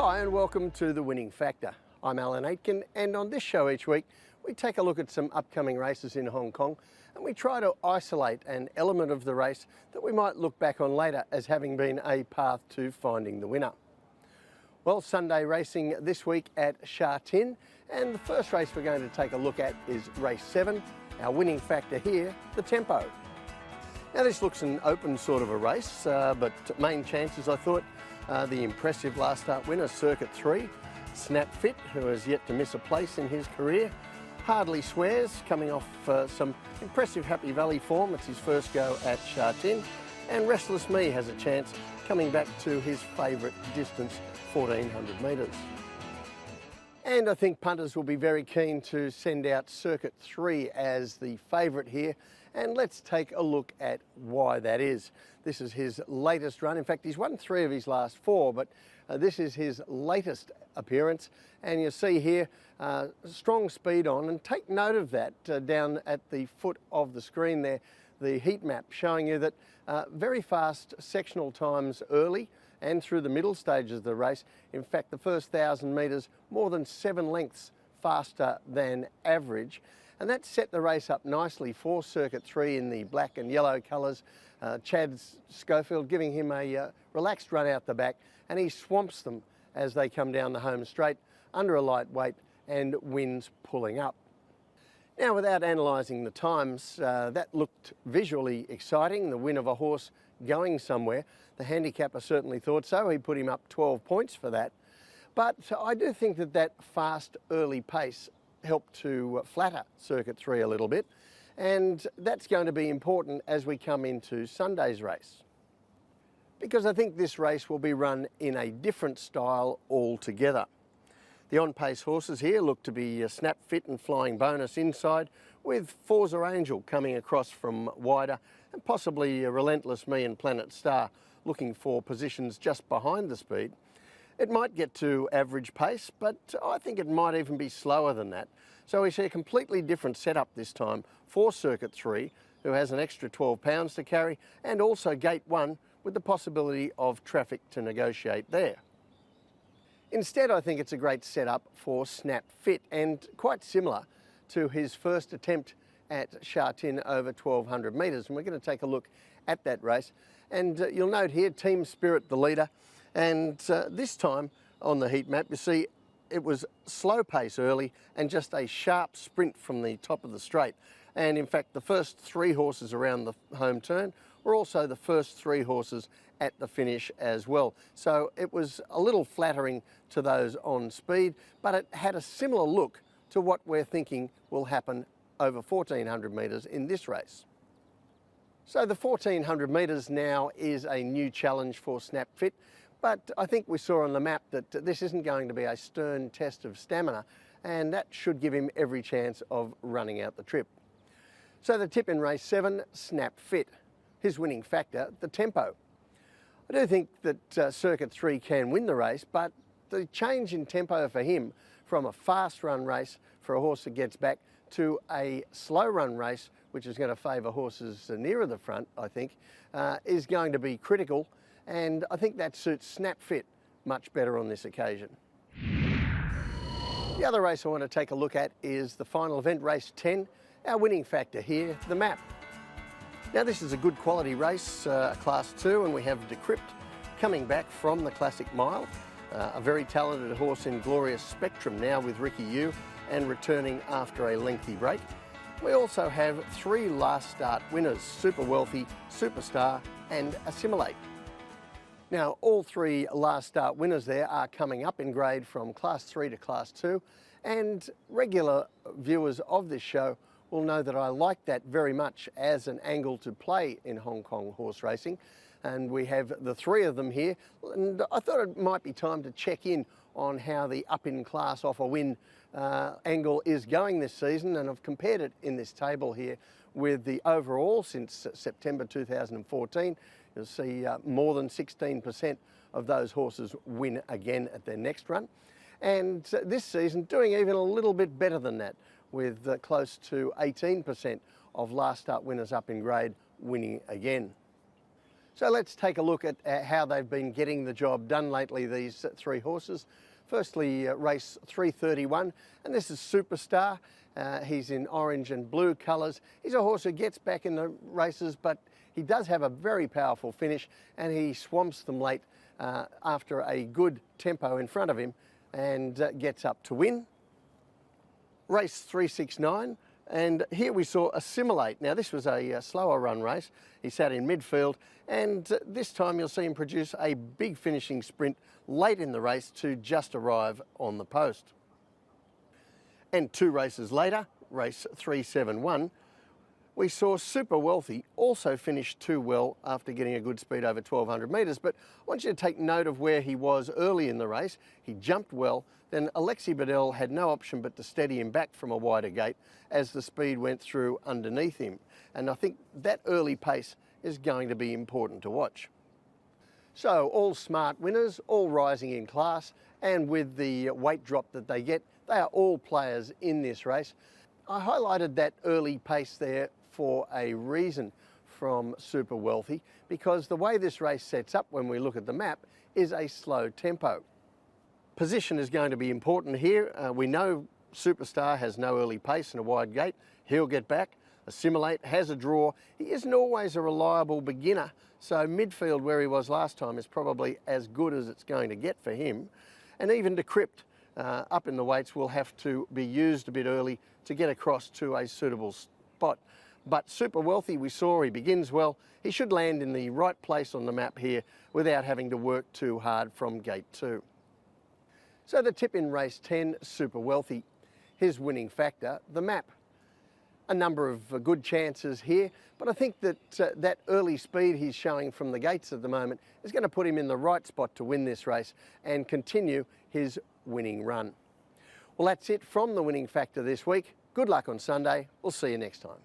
Hi and welcome to The Winning Factor. I'm Alan Aitken, and on this show each week we take a look at some upcoming races in Hong Kong and we try to isolate an element of the race that we might look back on later as having been a path to finding the winner. Well, Sunday racing this week at Sha Tin, and the first race we're going to take a look at is race 7, our winning factor here, the tempo. Now this looks an open sort of a race, but main chances I thought the impressive last start winner, Circuit 3, Snap Fit, who has yet to miss a place in his career, Hardly Swears, coming off some impressive Happy Valley form, it's his first go at Sha Tin, and Restless Me has a chance coming back to his favourite distance, 1400 metres. And I think punters will be very keen to send out Circuit 3 as the favourite here, and let's take a look at why that is. This is his latest run. In fact, he's won 3 of his last 4, but this is his latest appearance. And you see here, strong speed on, and take note of that down at the foot of the screen there, the heat map showing you that very fast sectional times early and through the middle stages of the race. In fact, the first 1,000 metres, more than 7 lengths faster than average. And that set the race up nicely for Circuit 3 in the black and yellow colours. Chad Schofield giving him a relaxed run out the back, and he swamps them as they come down the home straight under a light weight and wins pulling up. Now, without analysing the times, that looked visually exciting, the win of a horse going somewhere. The handicapper certainly thought so. He put him up 12 points for that. But I do think that that fast early pace helped to flatter Circuit 3 a little bit, and that's going to be important as we come into Sunday's race, because I think this race will be run in a different style altogether. The on-pace horses here look to be Snap Fit and Flying Bonus inside, with Forza Angel coming across from wider, and possibly Relentless Me and Planet Star looking for positions just behind the speed. It might get to average pace, but I think it might even be slower than that. So we see a completely different setup this time for Circuit 3, who has an extra 12 pounds to carry, and also Gate 1 with the possibility of traffic to negotiate there. Instead, I think it's a great setup for Snap Fit, and quite similar to his first attempt at Sha Tin over 1,200 metres. And we're going to take a look at that race. And you'll note here, Team Spirit, the leader. And this time on the heat map, you see it was slow pace early and just a sharp sprint from the top of the straight. And in fact, the first 3 horses around the home turn were also the first 3 horses at the finish as well. So it was a little flattering to those on speed, but it had a similar look to what we're thinking will happen over 1,400 metres in this race. So the 1,400 metres now is a new challenge for Snap Fit. But I think we saw on the map that this isn't going to be a stern test of stamina, and that should give him every chance of running out the trip. So the tip in race 7, Snap Fit. His winning factor, the tempo. I do think that Circuit 3 can win the race, but the change in tempo for him from a fast run race for a horse that gets back to a slow run race, which is going to favour horses nearer the front, I think, is going to be critical. And I think that suits Snap Fit much better on this occasion. The other race I want to take a look at is the final event, race 10, our winning factor here, the map. Now this is a good quality race, class 2, and we have Decrypt coming back from the Classic Mile, a very talented horse in Glorious Spectrum now with Ricky Yu and returning after a lengthy break. We also have 3 last start winners, Super Wealthy, Superstar and Assimilate. Now, all 3 last start winners there are coming up in grade from Class 3 to Class 2, and regular viewers of this show will know that I like that very much as an angle to play in Hong Kong horse racing. And we have the 3 of them here, and I thought it might be time to check in on how the up-in-class off-a-win angle is going this season, and I've compared it in this table here with the overall since September 2014. You'll see more than 16% of those horses win again at their next run. And this season doing even a little bit better than that, with close to 18% of last start winners up in grade winning again. So let's take a look at how they've been getting the job done lately, these three horses. Firstly, race 331, and this is Superstar. He's in orange and blue colours. He's a horse who gets back in the races, but he does have a very powerful finish, and he swamps them late after a good tempo in front of him and gets up to win. Race 369. And here we saw Assimilate. Now this was a slower run race. He sat in midfield, and this time you'll see him produce a big finishing sprint late in the race to just arrive on the post. And 2 races later, race 371, we saw Super Wealthy also finish too well after getting a good speed over 1200 metres. But I want you to take note of where he was early in the race. He jumped well. Then Alexi Bedell had no option but to steady him back from a wider gate as the speed went through underneath him. And I think that early pace is going to be important to watch. So all smart winners, all rising in class, and with the weight drop that they get, they are all players in this race. I highlighted that early pace there for a reason from Super Wealthy, because the way this race sets up when we look at the map is a slow tempo. Position is going to be important here. We know Superstar has no early pace and a wide gate. He'll get back. Assimilate has a draw. He isn't always a reliable beginner, so midfield where he was last time is probably as good as it's going to get for him. And even Decrypt up in the weights will have to be used a bit early to get across to a suitable spot. But Super Wealthy, we saw he begins well. He should land in the right place on the map here without having to work too hard from gate 2. So the tip in race 10, Super Wealthy, his winning factor, the map. A number of good chances here, but I think that that early speed he's showing from the gates at the moment is going to put him in the right spot to win this race and continue his winning run. Well, that's it from the winning factor this week. Good luck on Sunday. We'll see you next time.